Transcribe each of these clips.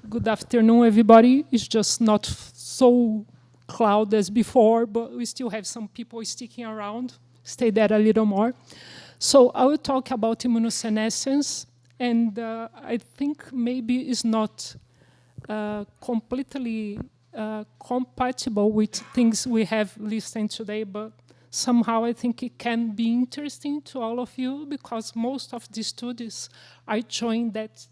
Good afternoon, everybody. It's just not so cloud as before, but we still have some people sticking around. Stay there a little more. So I will talk about immunossenescence, and I think maybe it's not completely compatible with things we have listened today, but somehow I think it can be interesting to all of you, because most of the studies are showing that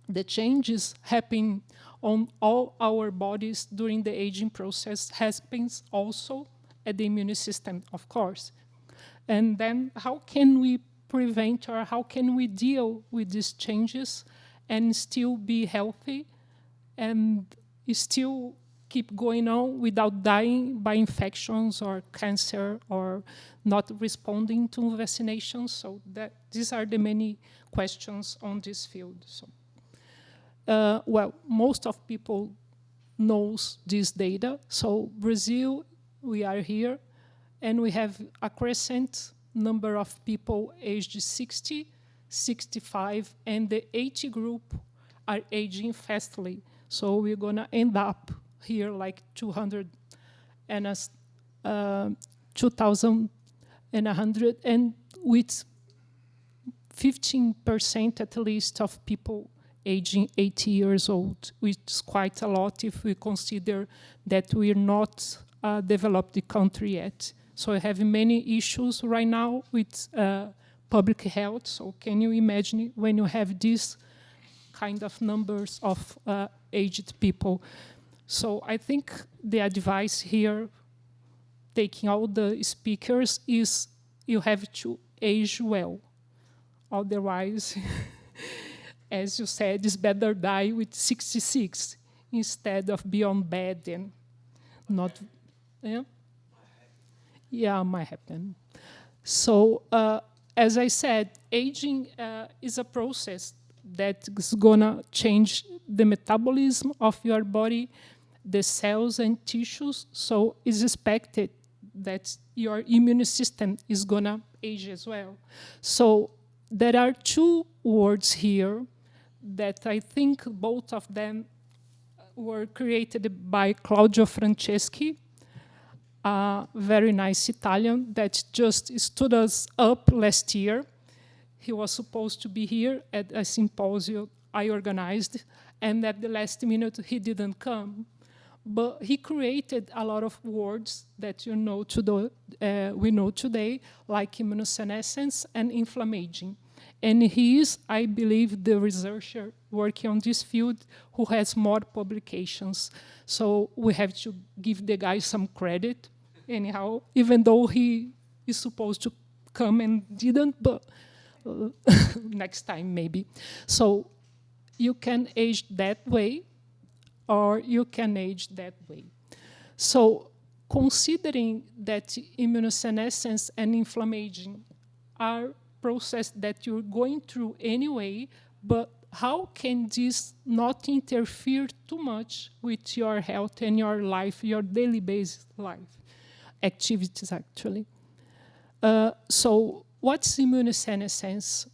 the changes happen on all our bodies during the aging process happens also at the immune system, of course. And then how can we prevent, or how can we deal with these changes and still be healthy and still keep going on without dying by infections or cancer or not responding to vaccinations? So these are the many questions on this field. So. Well, most of people knows this data. So Brazil, we are here, and we have a crescent number of people aged 60, 65, and the 80 group are aging fastly. So we're gonna end up here like 200 and 2,100, and with 15% at least of people aging 80 years old, which is quite a lot if we consider that we're not a developed country yet. So we have many issues right now with public health. So can you imagine when you have these kind of numbers of aged people? So I think the advice here, taking all the speakers, is you have to age well. Otherwise, as you said, it's better die with 66 instead of be on bed and not, yeah? Yeah, might happen. So, as I said, aging is a process that is gonna change the metabolism of your body, the cells and tissues, so it's expected that your immune system is gonna age as well. So there are two words here that I think both of them were created by Claudio Franceschi, a very nice Italian that just stood us up last year. He was supposed to be here at a symposium I organized, and at the last minute he didn't come. But he created a lot of words that we know today, like immunossenescence and inflammaging. And he is, I believe, the researcher working on this field who has more publications. So we have to give the guy some credit, anyhow, even though he is supposed to come and didn't, but next time maybe. So you can age that way, or you can age that way. So considering that immunossenescence and inflammaging are process that you're going through anyway, but how can this not interfere too much with your health and your life, your daily basis life activities, actually? So what's immunossenescence?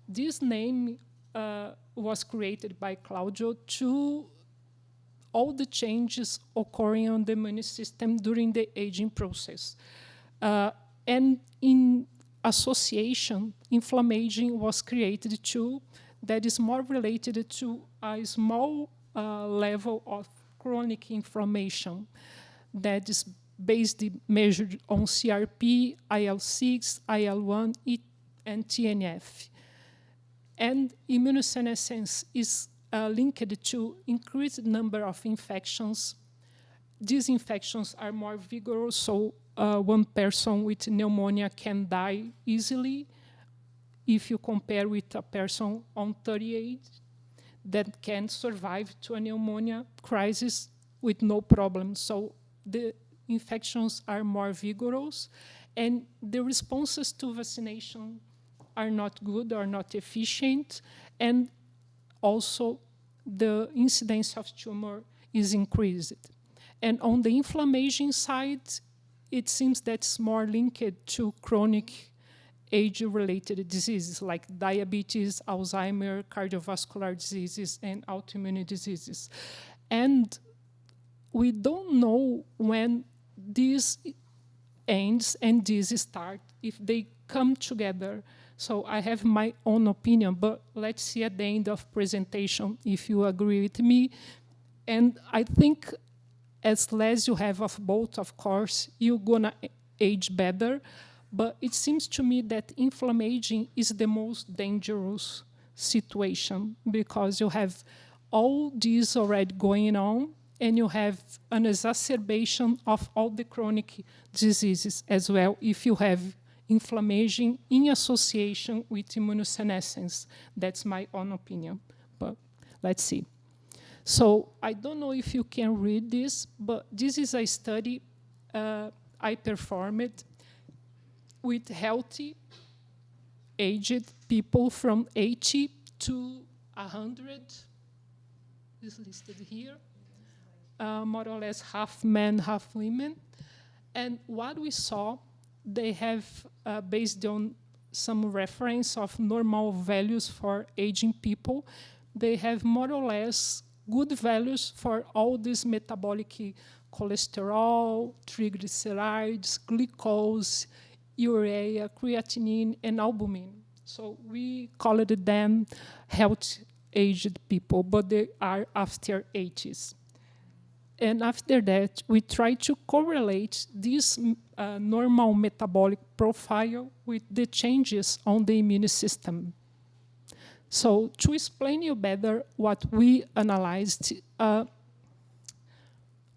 This name was created by Claudio to all the changes occurring on the immune system during the aging process. And in association, inflammaging was created too, that is more related to a small level of chronic inflammation that is basically measured on CRP, IL-6, IL-1, and TNF. And immunossenescence is linked to increased number of infections. These infections are more vigorous, so one person with pneumonia can die easily if you compare with a person on 38 that can survive to a pneumonia crisis with no problem. So the infections are more vigorous, and the responses to vaccination are not good or not efficient, and also the incidence of tumor is increased. And on the inflammation side, it seems that's more linked to chronic age-related diseases like diabetes, Alzheimer, cardiovascular diseases, and autoimmune diseases. And we don't know when this ends and this start, if they come together. So I have my own opinion, but let's see at the end of presentation if you agree with me. And I think as less you have of both, of course, you're gonna age better. But it seems to me that inflammation is the most dangerous situation because you have all this already going on, and you have an exacerbation of all the chronic diseases as well if you have inflammation in association with immunosenescence. That's my own opinion, but let's see. So I don't know if you can read this, but this is a study I performed with healthy aged people from 80 to 100, is listed here, more or less half men, half women. And what we saw, they have, based on some reference of normal values for aging people, they have more or less good values for all these metabolic cholesterol, triglycerides, glucose, urea, creatinine, and albumin. So we called them health-aged people, but they are after 80s. And after that, we try to correlate this normal metabolic profile with the changes on the immune system. So to explain you better what we analyzed, I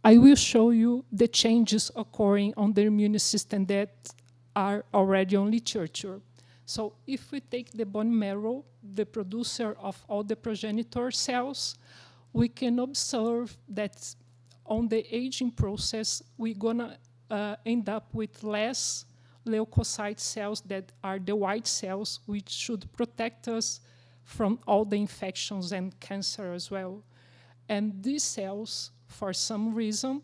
will show you the changes occurring on the immune system that are already on literature. So if we take the bone marrow, the producer of all the progenitor cells, we can observe that on the aging process, we're gonna end up with less leukocyte cells that are the white cells, which should protect us from all the infections and cancer as well. And these cells, for some reason,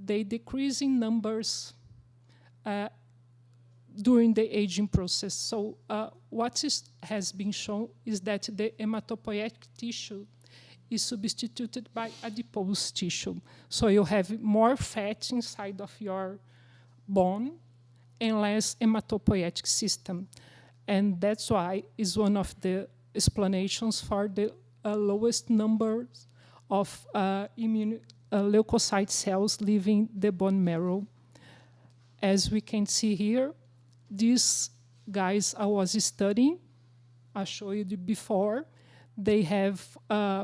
they decrease in numbers during the aging process. So what has been shown is that the hematopoietic tissue is substituted by adipose tissue. So you have more fat inside of your bone and less hematopoietic system. And that's why is one of the explanations for the lowest numbers of leukocyte cells leaving the bone marrow. As we can see here, these guys I was studying, I showed you before, they have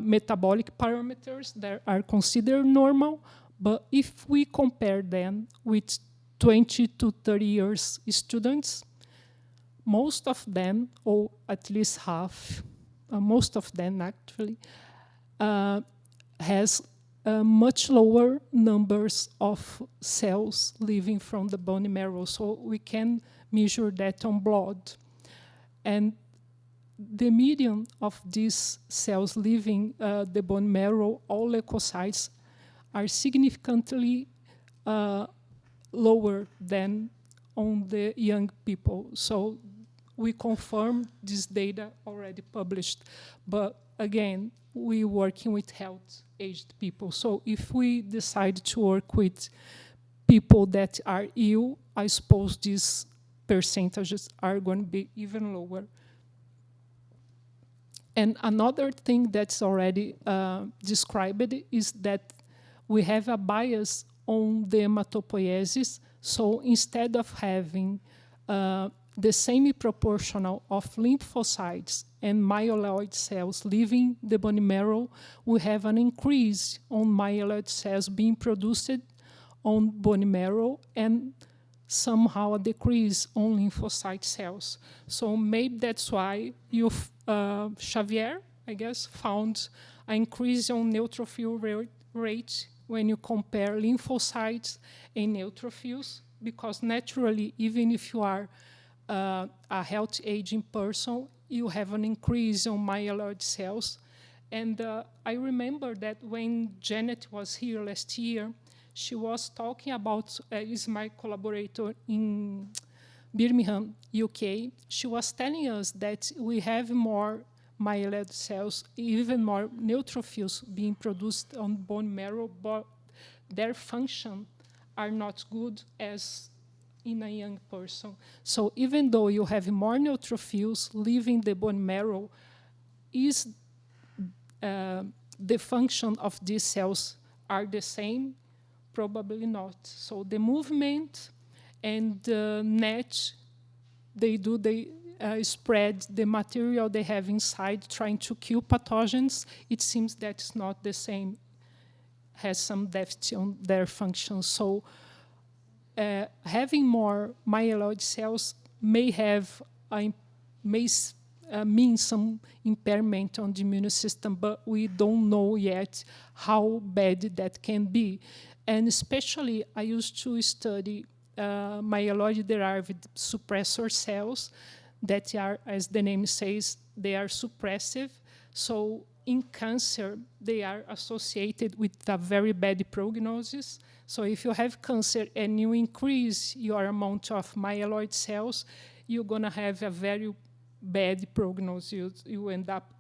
metabolic parameters that are considered normal, but if we compare them with 20 to 30 years students, most of them, or at least half, most of them actually, has much lower numbers of cells leaving from the bone marrow. So we can measure that on blood. And the median of these cells leaving the bone marrow, all leukocytes, are significantly lower than on the young people. So we confirm this data already published. But again, we're working with health-aged people. So if we decide to work with people that are ill, I suppose these percentages are going to be even lower. And another thing that's already described is that we have a bias on the hematopoiesis. So instead of having the same proportional of lymphocytes and myeloid cells leaving the bone marrow, we have an increase on myeloid cells being produced on bone marrow and somehow a decrease on lymphocyte cells. So maybe that's why Xavier, I guess, found an increase on neutrophil rate when you compare lymphocytes and neutrophils, because naturally, even if you are a healthy aging person, you have an increase on myeloid cells. And I remember that when Janet was here last year, she was talking about, is my collaborator in Birmingham, UK, she was telling us that we have more myeloid cells, even more neutrophils being produced on bone marrow, but their function are not good as in a young person. So even though you have more neutrophils leaving the bone marrow, is the function of these cells are the same? Probably not. So the movement and the net, they spread the material they have inside, trying to kill pathogens. It seems that it's not the same, has some deficit on their function. So having more myeloid cells may mean some impairment on the immune system, but we don't know yet how bad that can be. And especially, I used to study myeloid-derived suppressor cells that are, as the name says, they are suppressive. So in cancer, they are associated with a very bad prognosis. So if you have cancer and you increase your amount of myeloid cells, you're going to have a very bad prognosis. You end up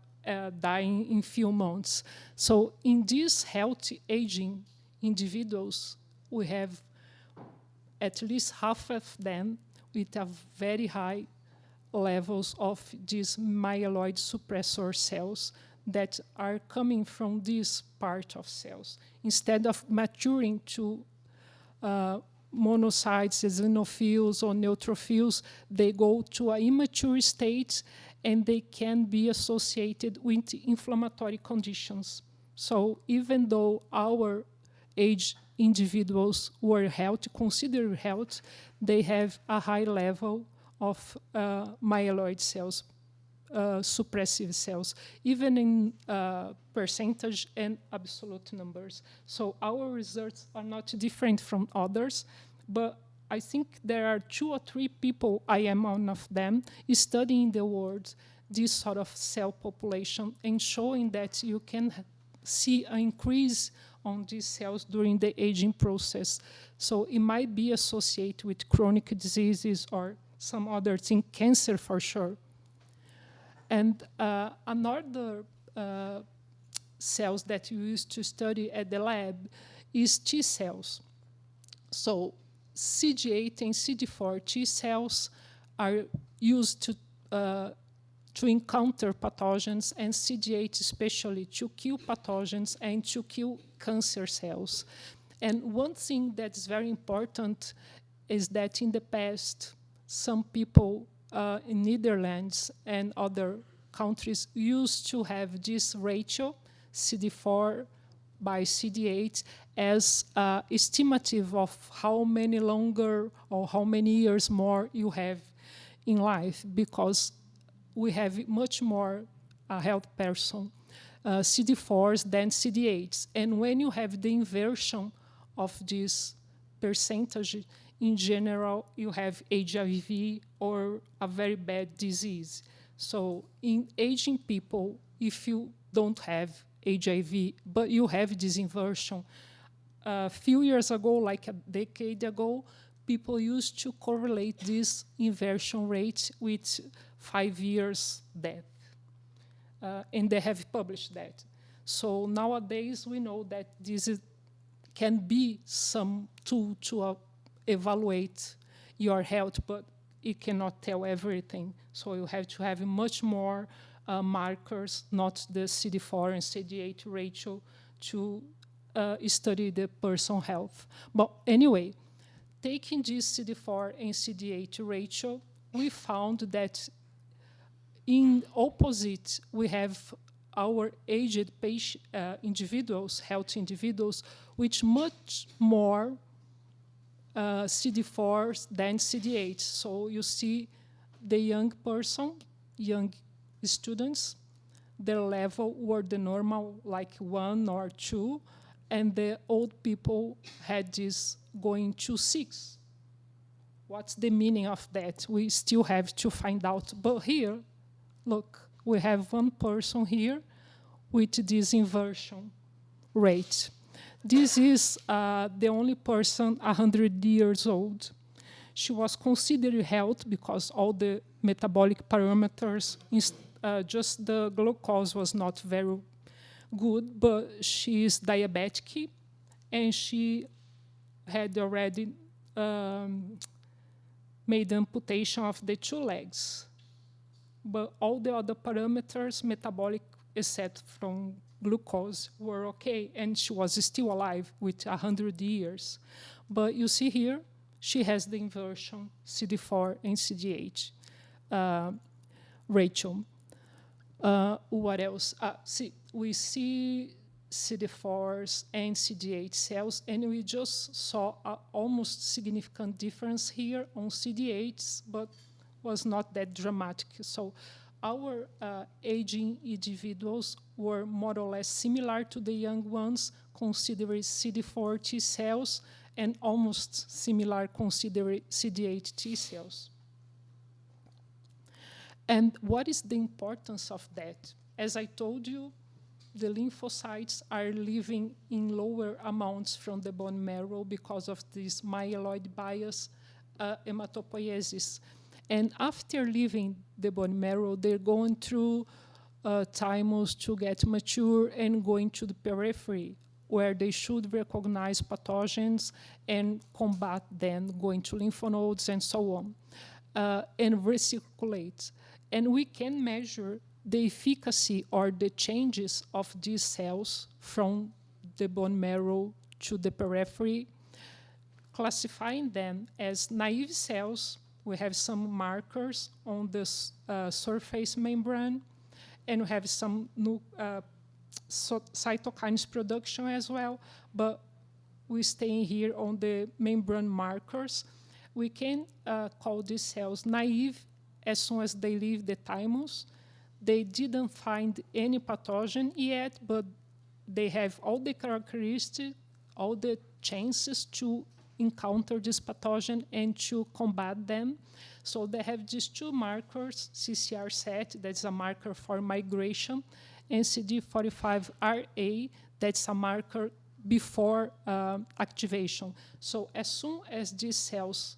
dying in few months. So in these healthy aging individuals, we have at least half of them with a very high levels of these myeloid suppressor cells that are coming from this part of cells. Instead of maturing to monocytes, eosinophils, or neutrophils, they go to an immature state, and they can be associated with inflammatory conditions. So even though our aged individuals were healthy, considered healthy, they have a high level of myeloid cells, suppressive cells, even in percentage and absolute numbers. So our results are not different from others, but I think there are 2 or 3 people, I am one of them, studying the world, this sort of cell population, and showing that you can see an increase on these cells during the aging process. So it might be associated with chronic diseases or some other thing, cancer for sure. And another cells that you used to study at the lab is T cells. So CD8 and CD4 T cells are used to encounter pathogens, and CD8 especially to kill pathogens and to kill cancer cells. And one thing that's very important is that in the past, some people in Netherlands and other countries used to have this ratio, CD4 by CD8, as estimative of how many longer or how many years more you have in life, because we have much more healthy person, CD4s than CD8s. And when you have the inversion of this percentage, in general, you have HIV or a very bad disease. So in aging people, if you don't have HIV, but you have this inversion, a few years ago, like a decade ago, people used to correlate this inversion rate with 5 years death. And they have published that. So nowadays, we know that this can be some tool to evaluate your health, but it cannot tell everything. So you have to have much more markers, not the CD4 and CD8 ratio, to study the person's health. But anyway, taking this CD4 and CD8 ratio, we found that in opposite, we have our aged patient, individuals, healthy individuals, with much more CD4s than CD8. So you see the young person, young students, their level were the normal, like 1 or 2, and the old people had this going to 6. What's the meaning of that? We still have to find out. But here, look, we have one person here with this inversion rate. This is the only person 100 years old. She was considered healthy because all the metabolic parameters, just the glucose was not very good, but she is diabetic, and she had already made amputation of the 2 legs. But all the other parameters, metabolic, except from glucose, were okay, and she was still alive with 100 years. But you see here, she has the inversion, CD4 and CD8 ratio. What else? We see CD4s and CD8 cells, and we just saw an almost significant difference here on CD8s, but was not that dramatic. So our aging individuals were more or less similar to the young ones, considering CD4 T cells, and almost similar considering CD8 T cells. And what is the importance of that? As I told you, the lymphocytes are living in lower amounts from the bone marrow because of this myeloid bias hematopoiesis. And after leaving the bone marrow, they're going through thymus to get mature and going to the periphery, where they should recognize pathogens and combat them, going to lymph nodes and so on, and recirculate. And we can measure the efficacy or the changes of these cells from the bone marrow to the periphery, classifying them as naive cells. We have some markers on the surface membrane, and we have some cytokines production as well, but we stay here on the membrane markers. We can call these cells naive as soon as they leave the thymus. They didn't find any pathogen yet, but they have all the characteristics, all the chances to encounter this pathogen and to combat them. So they have these 2 markers, CCR7, that's a marker for migration, and CD45RA, that's a marker before activation. So as soon as these cells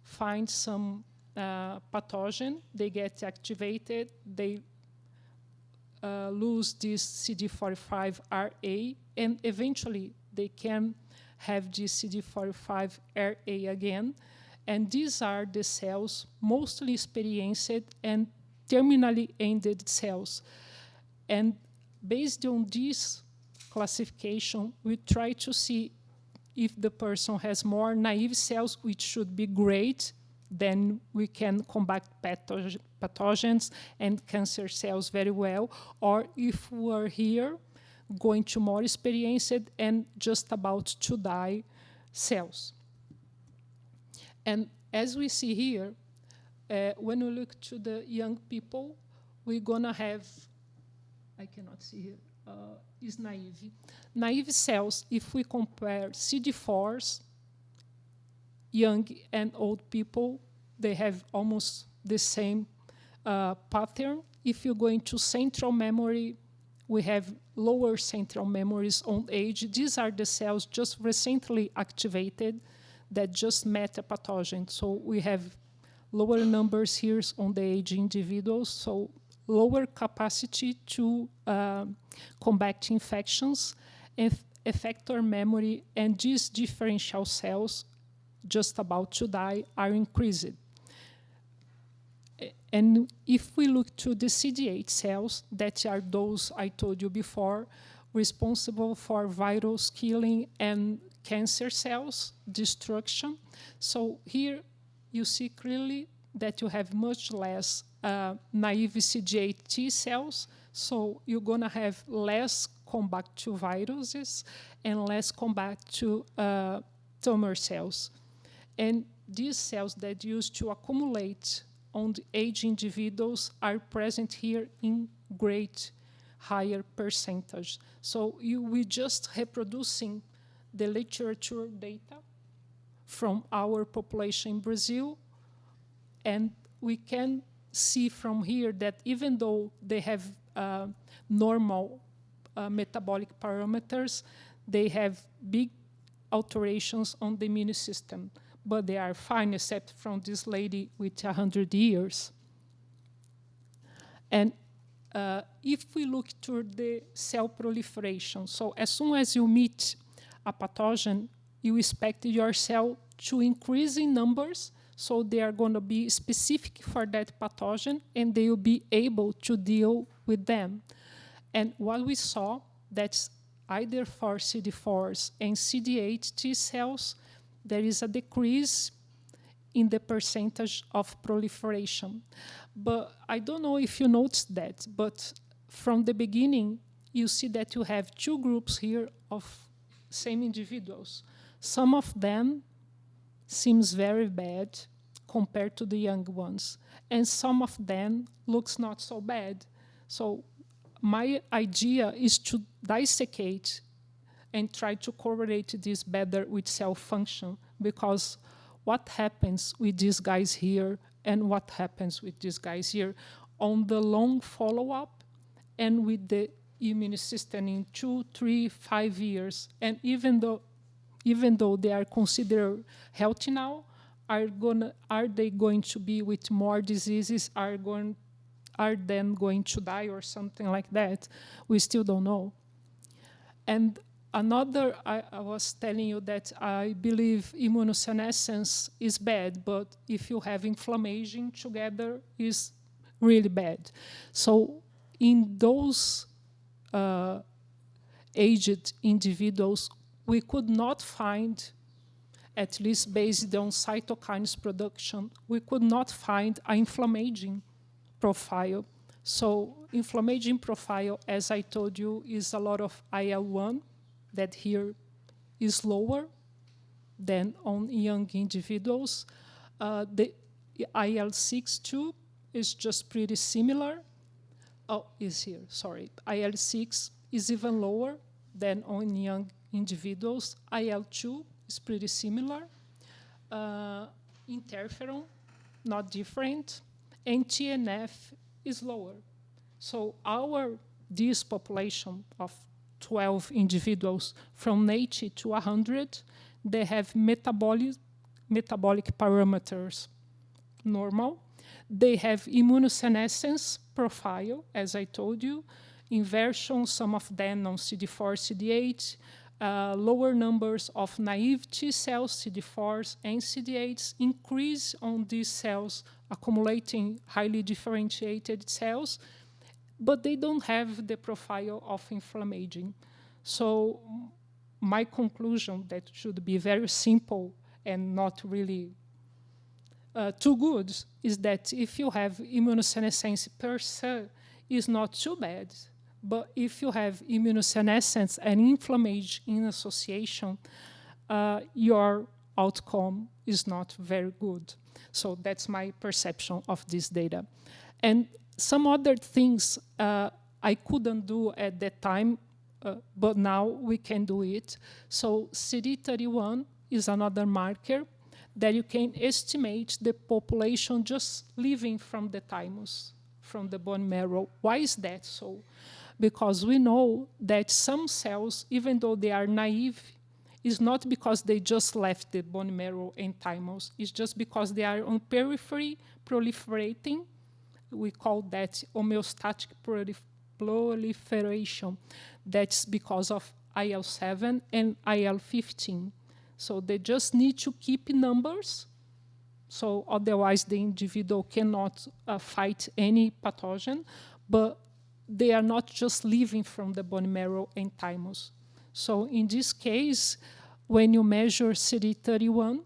find some pathogen, they get activated, they lose this CD45RA, and eventually they can have this CD45RA again. And these are the cells mostly experienced and terminally ended cells. And based on this classification, we try to see if the person has more naive cells, which should be great, then we can combat pathogens and cancer cells very well. Or if we're here, going to more experienced and just about to die cells. And as we see here, when we look to the young people, we're going to have, I cannot see here, is naive. Naive cells, if we compare CD4s, young and old people, they have almost the same pattern. If you go into central memory, we have lower central memories on age. These are the cells just recently activated that just met a pathogen. So we have lower numbers here on the aging individuals, so lower capacity to combat infections, and effector memory, and these differential cells just about to die are increased. And if we look to the CD8 cells, that are those I told you before, responsible for virus killing and cancer cells destruction. So here you see clearly that you have much less naive CD8 T cells, so you're going to have less combat to viruses and less combat to tumor cells. And these cells that used to accumulate on the aging individuals are present here in great higher percentage. So we just reproducing the literature data from our population in Brazil, and we can see from here that even though they have normal metabolic parameters, they have big alterations on the immune system. but they are fine except from this lady with 100 years. And if we look toward the cell proliferation, so as soon as you meet a pathogen, you expect your cell to increase in numbers, so they are going to be specific for that pathogen, and they will be able to deal with them. And what we saw, that's either for CD4s and CD8 T cells, there is a decrease in the percentage of proliferation. But I don't know if you noticed that, but from the beginning, you see that you have two groups here of same individuals. Some of them seems very bad compared to the young ones, and some of them looks not so bad. So my idea is to dissecate and try to correlate this better with cell function, because what happens with these guys here and what happens with these guys here on the long follow-up and with the immune system in 2, 3, 5 years. And even though they are considered healthy now, are they going to be with more diseases? Are then going to die or something like that? We still don't know. And another, I was telling you that I believe immunosenescence is bad, but if you have inflammation together, is really bad. So in those aged individuals, we could not find, at least based on cytokines production, we could not find an inflammation profile. So inflammation profile, as I told you, is a lot of IL-1, that here is lower than on young individuals. The IL-6 too is just pretty similar. Oh, is here, sorry. IL-6 is even lower than on young individuals. IL-2 is pretty similar. Interferon, not different. And TNF is lower. So this population of 12 individuals from 80 to 100, they have metabolic parameters normal. They have immunosenescence profile, as I told you, inversion, some of them on CD4, CD8, lower numbers of naive T cells, CD4s and CD8s, increase on these cells, accumulating highly differentiated cells, but they don't have the profile of inflammation. So my conclusion, that should be very simple and not really too good, is that if you have immunosenescence per se, is not too bad. But if you have immunosenescence and inflammation in association, your outcome is not very good. So that's my perception of this data. And some other things I couldn't do at that time, but now we can do it. So CD31 is another marker that you can estimate the population just living from the thymus, from the bone marrow. Why is that so? Because we know that some cells, even though they are naive, is not because they just left the bone marrow and thymus. It's just because they are on periphery proliferating. We call that homeostatic proliferation. That's because of IL-7 and IL-15. So they just need to keep numbers. So otherwise, the individual cannot fight any pathogen. But they are not just living from the bone marrow and thymus. So in this case, when you measure CD31,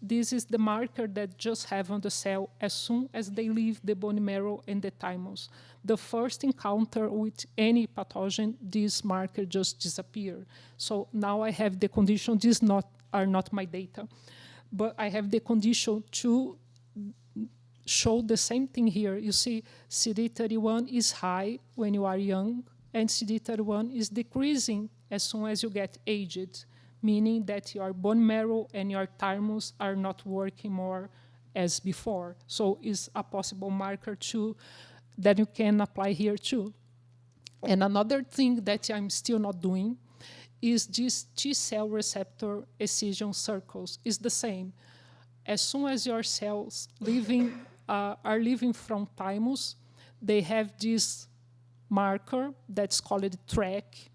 this is the marker that just have on the cell as soon as they leave the bone marrow and the thymus. The first encounter with any pathogen, this marker just disappear. So now I have the condition, these are not my data, but I have the condition to show the same thing here. You see, CD31 is high when you are young, and CD31 is decreasing as soon as you get aged, meaning that your bone marrow and your thymus are not working more as before. So it's a possible marker too that you can apply here too. And another thing that I'm still not doing is this T-cell receptor excision circles is the same. as soon as your cells are leaving from thymus, they have this marker that's called track.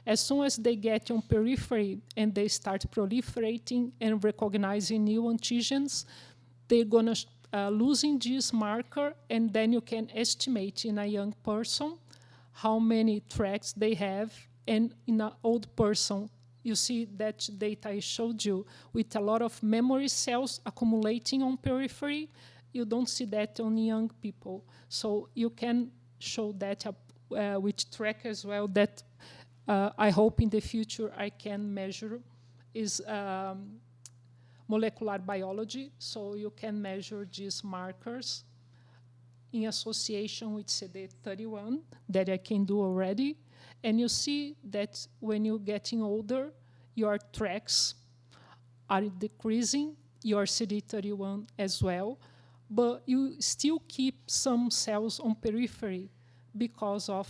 As soon as they get on periphery and they start proliferating and recognizing new antigens, they're going to losing this marker, and then you can estimate in a young person how many tracks they have, and in an old person, you see that data I showed you with a lot of memory cells accumulating on periphery. You don't see that on young people. So you can show that with track as well, that I hope in the future I can measure is molecular biology. So you can measure these markers in association with CD31 that I can do already. And you see that when you're getting older, your tracks are decreasing, your CD31 as well, but you still keep some cells on periphery because of,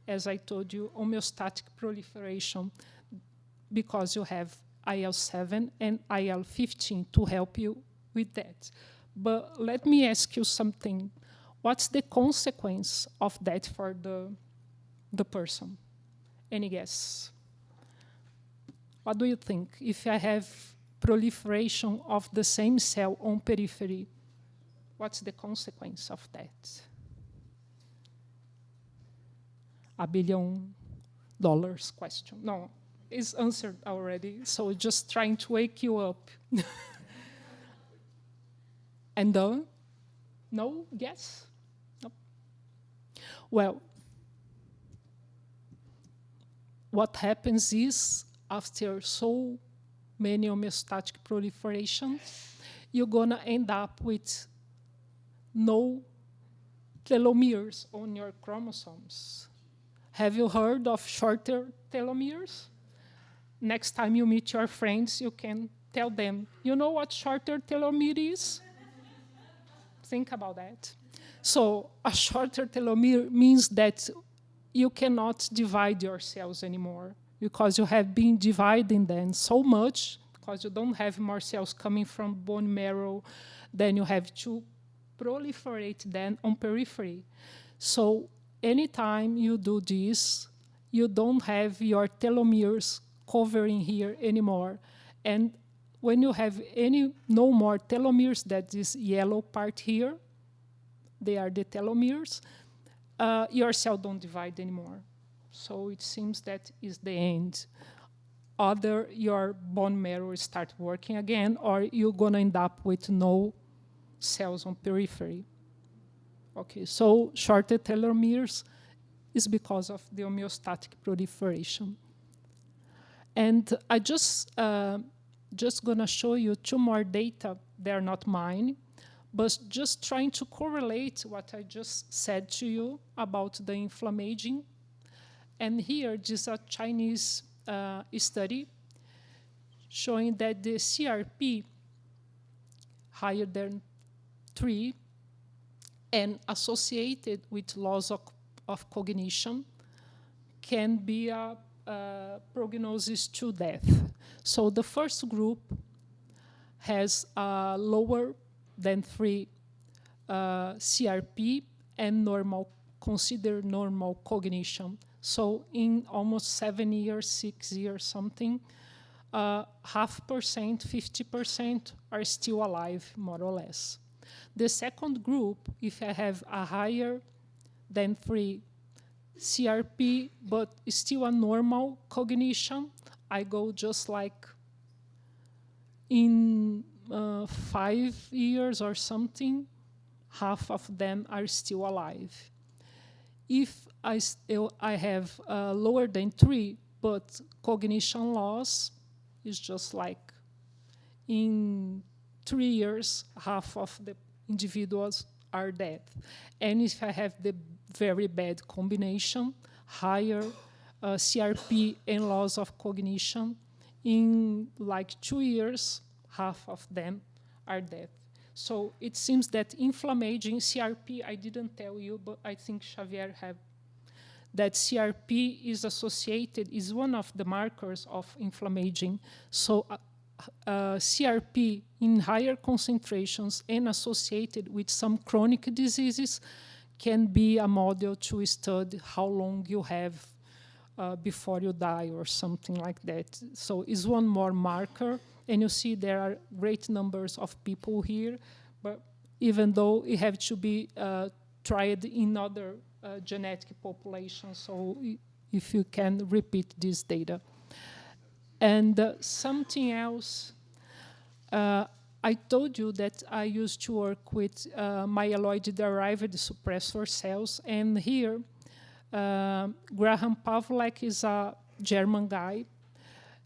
as I told you, homeostatic proliferation, because you have IL-7 and IL-15 to help you with that. But let me ask you something. What's the consequence of that for the person? Any guess? What do you think? If I have proliferation of the same cell on periphery, what's the consequence of that? $1 billion question. No, it's answered already, so just trying to wake you up. And no? Yes? No? Well, what happens is, after so many homeostatic proliferation, you're going to end up with no telomeres on your chromosomes. Have you heard of shorter telomeres? Next time you meet your friends, you can tell them, you know what shorter telomere is? Think about that. So a shorter telomere means that you cannot divide your cells anymore, because you have been dividing them so much, because you don't have more cells coming from bone marrow, then you have to proliferate them on periphery. So anytime you do this, you don't have your telomeres covering here anymore. And when you have no more telomeres, that is yellow part here, they are the telomeres, your cell don't divide anymore. So it seems that is the end. Either your bone marrow start working again, or you're going to end up with no cells on periphery. Okay, so shorter telomeres is because of the homeostatic proliferation. And I just going to show you 2 more data. They're not mine, but just trying to correlate what I just said to you about the inflammaging. And here, this is a Chinese study showing that the CRP higher than 3 and associated with loss of cognition can be a prognosis to death. So the first group has lower than 3 CRP and considered normal cognition. So in almost 7 years, 6 years, something, 0.5%, 50% are still alive, more or less. The second group, if I have a higher than 3 CRP, but still a normal cognition, I go just like in 5 years or something, half of them are still alive. If I have lower than 3, but cognition loss is just like in 3 years, half of the individuals are dead. And if I have the very bad combination, higher CRP and loss of cognition, in like 2 years, half of them are dead. So it seems that inflammaging CRP, I didn't tell you, but I think Xavier have, that CRP is associated, is one of the markers of inflammaging. So CRP in higher concentrations and associated with some chronic diseases can be a model to study how long you have before you die or something like that. So it's one more marker, and you see there are great numbers of people here, but even though it have to be tried in other genetic populations, so if you can repeat this data. And something else, I told you that I used to work with myeloid-derived suppressor cells, and here Graham Pavlak is a German guy.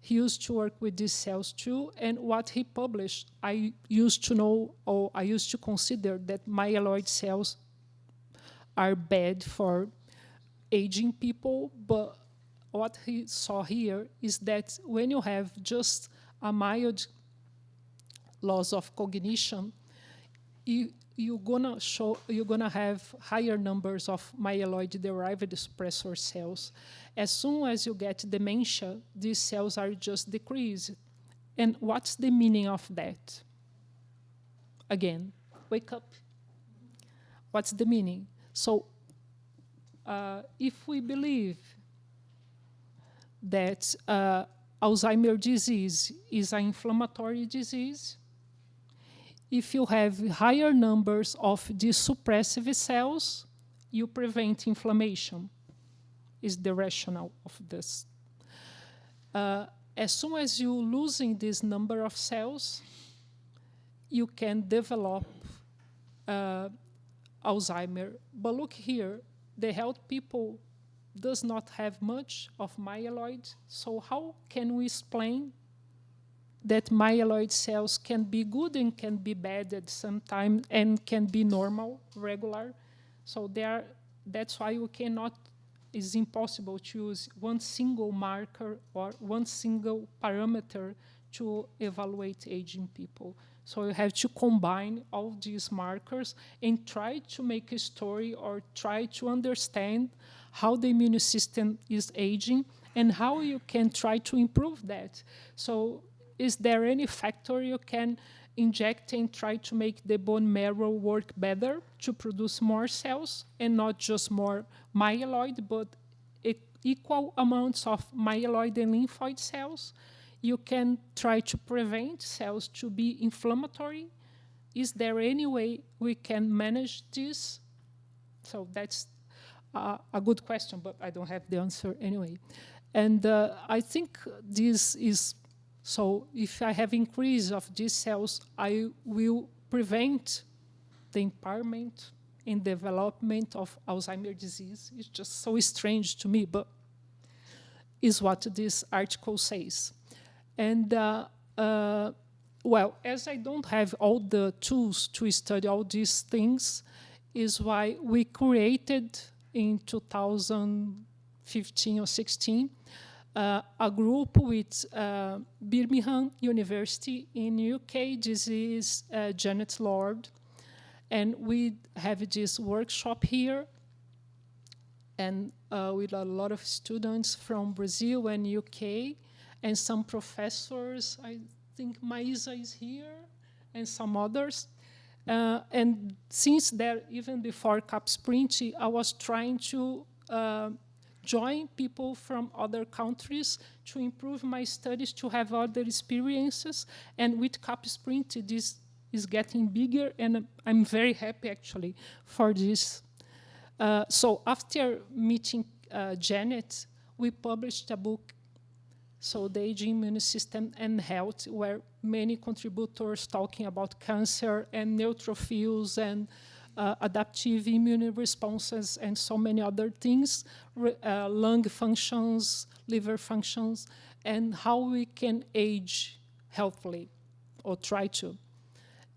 He used to work with these cells too, and what he published, I used to know, or I used to consider that myeloid cells are bad for aging people, but what he saw here is that when you have just a mild loss of cognition, you're gonna have higher numbers of myeloid-derived suppressor cells. As soon as you get dementia, these cells are just decreased. And what's the meaning of that? Again, wake up. What's the meaning? So if we believe that Alzheimer's disease is an inflammatory disease, if you have higher numbers of these suppressive cells, you prevent inflammation, is the rationale of this. As soon as you're losing this number of cells, you can develop Alzheimer's. But look here, the healthy people does not have much of myeloid, so how can we explain that myeloid cells can be good and can be bad at some time and can be normal, regular? So that's why we cannot, it's impossible to use one single marker or one single parameter to evaluate aging people. So you have to combine all these markers and try to make a story or try to understand how the immune system is aging and how you can try to improve that. So is there any factor you can inject and try to make the bone marrow work better to produce more cells and not just more myeloid, but equal amounts of myeloid and lymphoid cells? You can try to prevent cells to be inflammatory. Is there any way we can manage this? So that's a good question, but I don't have the answer anyway. And I think this is, so if I have increase of these cells, I will prevent the impairment in development of Alzheimer's disease. It's just so strange to me, but is what this article says. And well, as I don't have all the tools to study all these things, is why we created in 2015 or 16 a group with Birmingham University in UK. This is Janet Lord. And we have this workshop here, and with a lot of students from Brazil and UK, and some professors. I think Maisa is here, and some others. And since there, even before CapSprint, I was trying to join people from other countries to improve my studies, to have other experiences. And with CapSprint, this is getting bigger, and I'm very happy, actually, for this. So after meeting Janet, we published a book, so the Aging Immune System and Health, where many contributors talking about cancer and neutrophils and adaptive immune responses and so many other things, lung functions, liver functions, and how we can age healthily, or try to.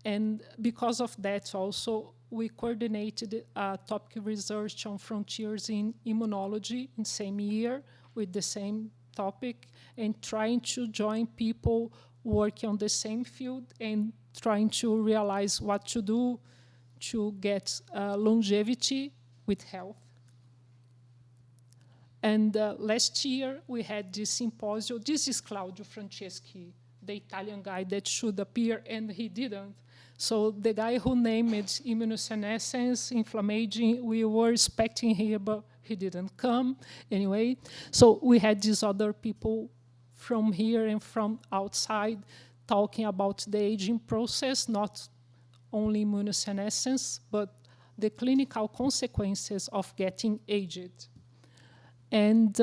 And because of that also, we coordinated a topic research on frontiers in immunology in the same year with the same topic, and trying to join people working on the same field and trying to realize what to do to get longevity with health. And last year we had this symposium. This is Claudio Franceschi, the Italian guy that should appear, and he didn't. So the guy who named it Imunossenescence, inflammation, we were expecting here, but he didn't come anyway. So we had these other people from here and from outside talking about the aging process, not only immunosenescence, but the clinical consequences of getting aged. And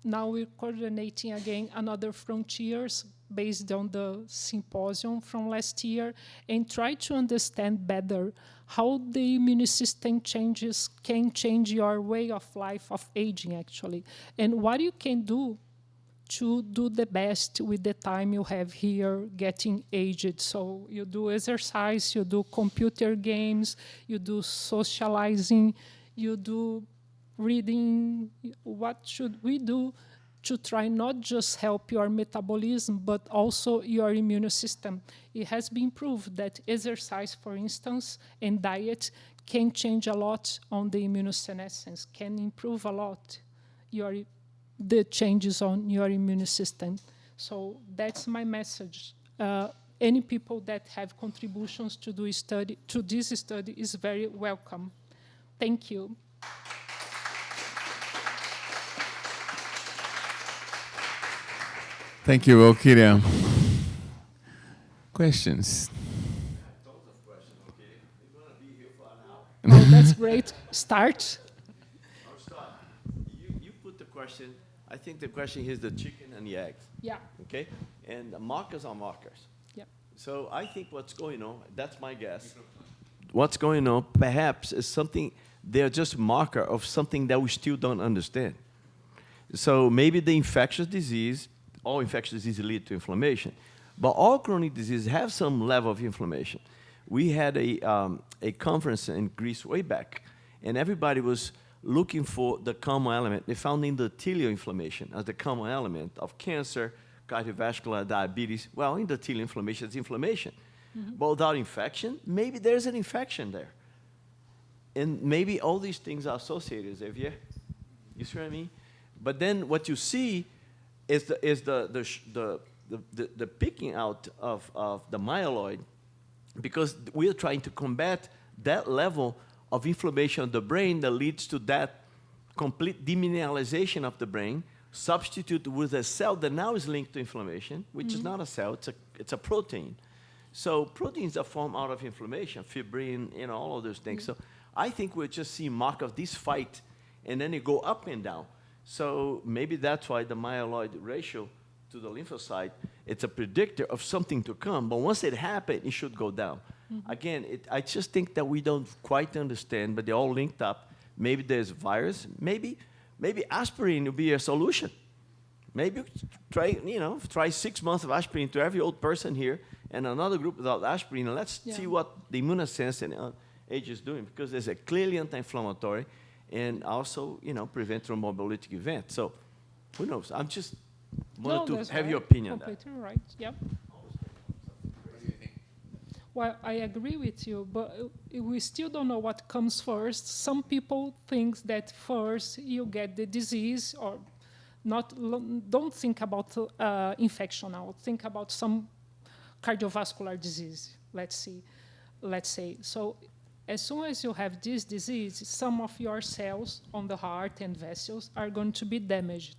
now we're coordinating again another frontiers based on the symposium from last year and try to understand better how the immune system changes can change your way of life of aging, actually, and what you can do to do the best with the time you have here getting aged. So you do exercise, you do computer games, you do socializing, you do reading. What should we do to try not just help your metabolism, but also your immune system? It has been proved that exercise, for instance, and diet can change a lot on the immunosenescence, can improve a lot the changes on your immune system. So that's my message. Any people that have contributions to this study is very welcome. Thank you. Thank you, Valquiria. Questions? Tons of questions, okay? We're going to be here for an hour. Oh, that's great. Start. I'll start. You put the question, I think the question here is the chicken and the eggs. Yeah. Okay? And the markers are markers. Yeah. So I think what's going on, that's my guess. What's going on perhaps is something, they're just marker of something that we still don't understand. So maybe the infectious disease, all infectious diseases lead to inflammation, but all chronic diseases have some level of inflammation. We had a conference in Greece way back, and everybody was looking for the common element. They found endothelial inflammation as the common element of cancer, cardiovascular, diabetes. Well, endothelial inflammation is inflammation. Mm-hmm. But without infection, maybe there's an infection there. And maybe all these things are associated, Xavier. You see what I mean? But then what you see is the picking out of the myeloid, because we are trying to combat that level of inflammation of the brain that leads to that complete demineralization of the brain, substitute with a cell that now is linked to inflammation, which is not a cell, it's a protein. So proteins are formed out of inflammation, fibrin, all of those things. So I think we're just seeing mark of this fight, and then it go up and down. So maybe that's why the myeloid ratio to the lymphocyte, it's a predictor of something to come, but once it happens, it should go down. Again, I just think that we don't quite understand, but they're all linked up. Maybe there's virus, maybe aspirin will be a solution. Maybe try 6 months of aspirin to every old person here, and another group without aspirin, and let's see what the immunossenescence age is doing, because there's a clearly anti-inflammatory, and also, prevent thromboembolic event. So, who knows? I'm just wanted to have your opinion on that. Completely right. Yep. Well, I agree with you, but we still don't know what comes first. Some people think that first you get the disease, or don't think about infection now. Think about some cardiovascular disease, let's say. So as soon as you have this disease, some of your cells on the heart and vessels are going to be damaged.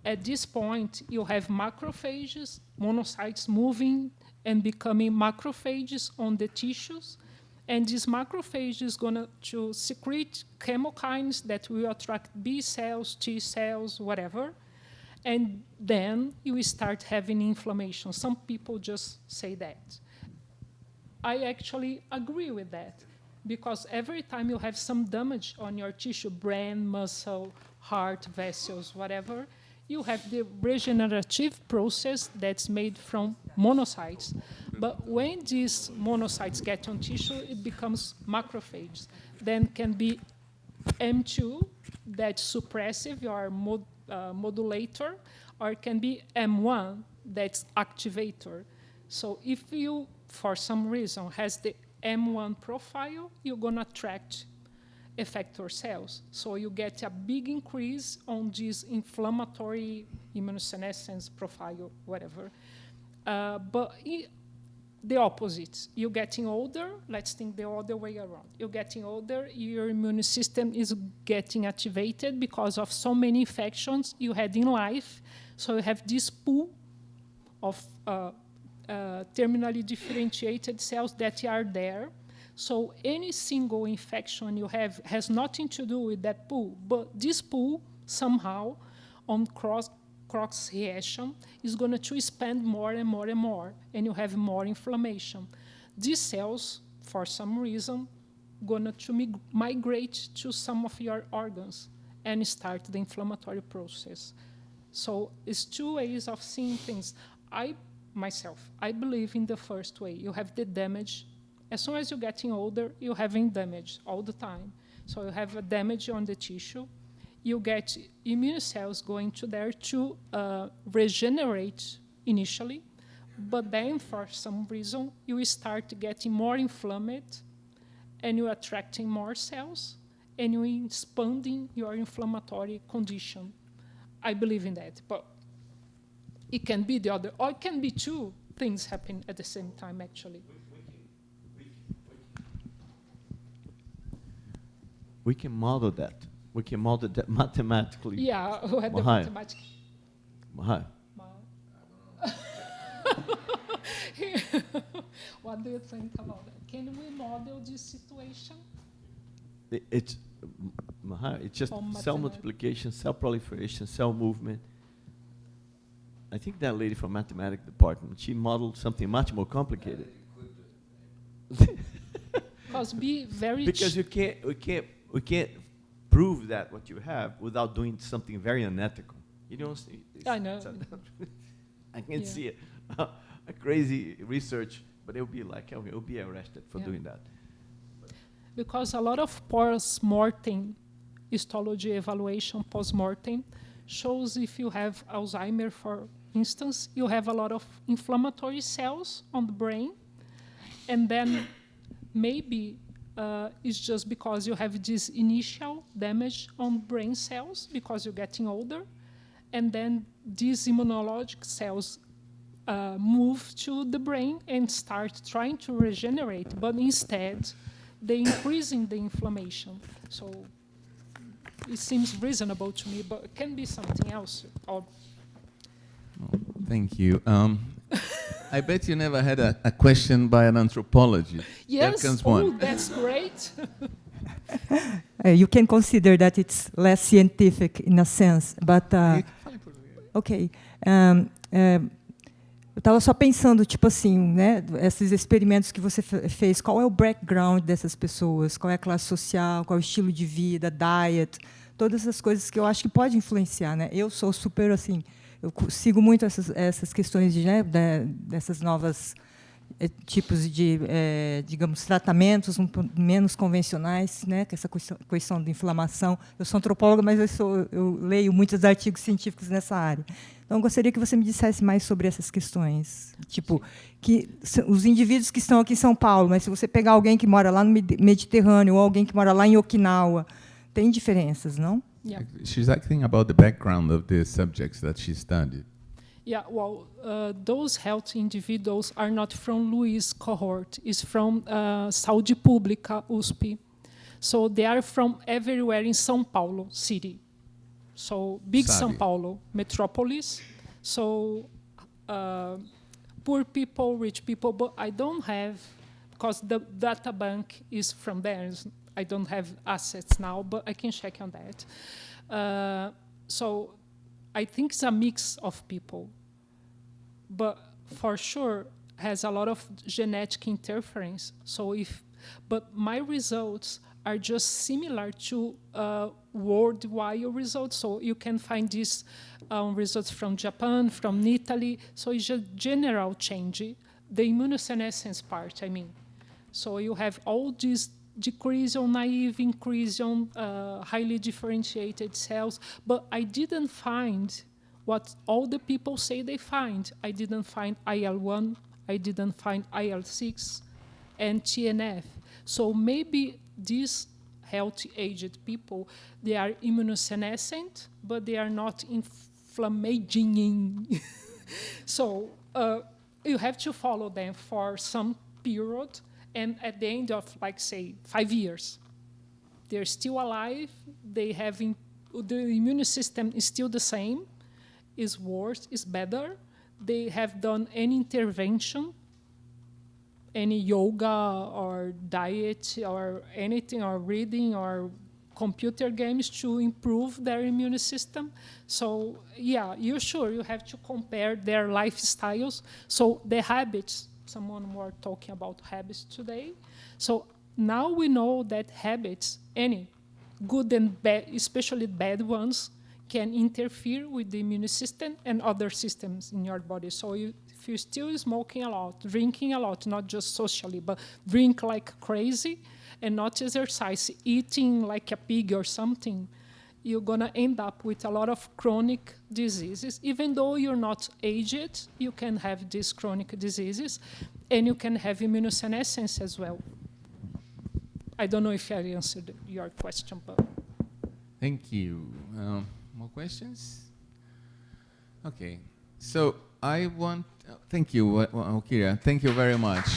At this point, you have macrophages, monocytes moving and becoming macrophages on the tissues. And this macrophage is going to secrete chemokines that will attract B cells, T cells, whatever. And then you start having inflammation. Some people just say that. I actually agree with that, because every time you have some damage on your tissue, brain, muscle, heart, vessels, whatever, you have the regenerative process that's made from monocytes. But when these monocytes get on tissue, it becomes macrophages. Then can be M2, that's suppressive, or modulator, or it can be M1, that's activator. So if you, for some reason, has the M1 profile, you're going to attract effector cells. So you get a big increase on this inflammatory immunosenescence profile, whatever. But the opposite, you're getting older, let's think the other way around. You're getting older, your immune system is getting activated because of so many infections you had in life. So you have this pool of terminally differentiated cells that are there. So any single infection you have has nothing to do with that pool, but this pool somehow on cross reaction is going to expand more and more and more, and you have more inflammation. These cells, for some reason, going to migrate to some of your organs and start the inflammatory process. So it's two ways of seeing things. I believe in the first way. You have the damage. As soon as you're getting older, you're having damage all the time. So you have a damage on the tissue. You get immune cells going to there to regenerate initially, but then for some reason, you start getting more inflamed, and you're attracting more cells, and you're expanding your inflammatory condition. I believe in that, but it can be the other, or it can be two things happening at the same time, actually. We can model that. We can model that mathematically. Yeah, who had the mathematics? Mahai. What do you think about that? Can we model this situation? It's just cell multiplication, cell proliferation, cell movement. I think that lady from mathematics department, she modeled something much more complicated. Because because we can't prove that what you have without doing something very unethical. You don't see. I know. I can see it. A crazy research, but it would be like, okay, it would be arrested for doing that. Because a lot of post-mortem histology evaluation, post-mortem, shows if you have Alzheimer, for instance, you have a lot of inflammatory cells on the brain, and then maybe it's just because you have this initial damage on brain cells because you're getting older, and then these immunologic cells move to the brain and start trying to regenerate, but instead they're increasing the inflammation. So it seems reasonable to me, but it can be something else. Thank you. I bet you never had a question by an anthropologist. Yes, that's great. You can consider that it's less scientific in a sense, but ok. Eu estava só pensando, tipo assim, né, esses experimentos que você fez, qual é o background dessas pessoas, qual é a classe social, qual é o estilo de vida, diet, todas essas coisas que eu acho que pode influenciar, né? Eu sou super assim, eu sigo muito essas questões de, né, dessas novas tipos de, digamos, tratamentos menos convencionais, né, que essa questão de inflamação. Eu sou antropóloga, mas eu leio muitos artigos científicos nessa área. Então, eu gostaria que você me dissesse mais sobre essas questões. Tipo, que os indivíduos que estão aqui em São Paulo, mas se você pegar alguém que mora lá no Mediterrâneo ou alguém que mora lá em Okinawa, tem diferenças, não? Yeah. She's asking about the background of the subjects that she studied. Yeah, well, those healthy individuals are not from Luiz cohort. It's from Saúde Pública, USP. So they are from everywhere in São Paulo city. So big São Paulo metropolis. So poor people, rich people, but I don't have, because the data bank is from there. I don't have assets now, but I can check on that. So I think it's a mix of people, but for sure has a lot of genetic interference. So but my results are just similar to worldwide results. So you can find these results from Japan, from Italy. So it's a general change, the immunosenescence part, I mean. So you have all these decrease on naive, increase on highly differentiated cells, but I didn't find what all the people say they find. I didn't find IL-1, I didn't find IL-6, and TNF. So maybe this healthy aged people, they are immunosenescent, but they are not inflammaging. So you have to follow them for some period, and at the end of, like, say, 5 years, they're still alive, the immune system is still the same, is worse, is better. They have done any intervention, any yoga or diet or anything, or reading or computer games to improve their immune system. So yeah, you have to compare their lifestyles. So the habits, someone were talking about habits today. So now we know that habits, any good and bad, especially bad ones, can interfere with the immune system and other systems in your body. So if you're still smoking a lot, drinking a lot, not just socially, but drink like crazy and not exercise, eating like a pig or something, you're going to end up with a lot of chronic diseases. Even though you're not aged, you can have these chronic diseases, and you can have immunosenescence as well. I don't know if I answered your question, but... Thank you. More questions? Okay. So I want... thank you, Valquiria. Thank you very much.